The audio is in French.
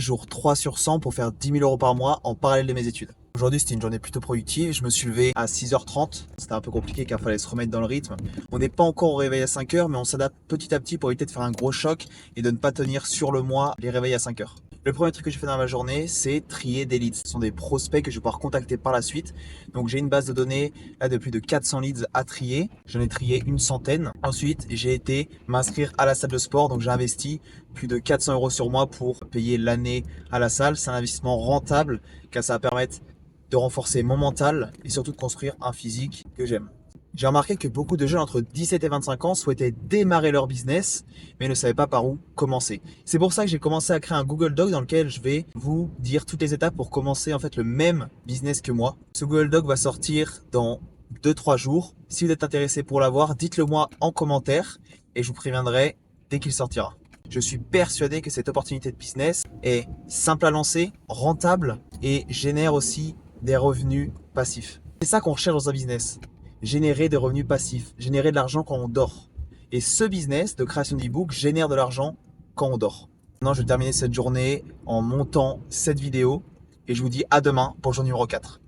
jour 3 sur 100 pour faire 10 000 euros par mois en parallèle de mes études. Aujourd'hui, c'était une journée plutôt productive. Je me suis levé à 6h30. C'était un peu compliqué car il fallait se remettre dans le rythme. On n'est pas encore au réveil à 5h, mais on s'adapte petit à petit pour éviter de faire un gros choc et de ne pas tenir sur le mois les réveils à 5h. Le premier truc que je fais dans ma journée, c'est trier des leads. Ce sont des prospects que je vais pouvoir contacter par la suite. Donc j'ai une base de données là de plus de 400 leads à trier. J'en ai trié une centaine. Ensuite, j'ai été m'inscrire à la salle de sport. Donc j'ai investi plus de 400 euros sur moi pour payer l'année à la salle. C'est un investissement rentable car ça va permettre de renforcer mon mental et surtout de construire un physique que j'aime. J'ai remarqué que beaucoup de jeunes entre 17 et 25 ans souhaitaient démarrer leur business, mais ne savaient pas par où commencer. C'est pour ça que j'ai commencé à créer un Google Doc dans lequel je vais vous dire toutes les étapes pour commencer en fait le même business que moi. Ce Google Doc va sortir dans 2-3 jours. Si vous êtes intéressé pour l'avoir, dites-le moi en commentaire et je vous préviendrai dès qu'il sortira. Je suis persuadé que cette opportunité de business est simple à lancer, rentable et génère aussi des revenus passifs. C'est ça qu'on recherche dans un business. Générer des revenus passifs, générer de l'argent quand on dort. Et ce business de création d'e-book génère de l'argent quand on dort. Maintenant, je vais terminer cette journée en montant cette vidéo et je vous dis à demain pour le jour numéro 4.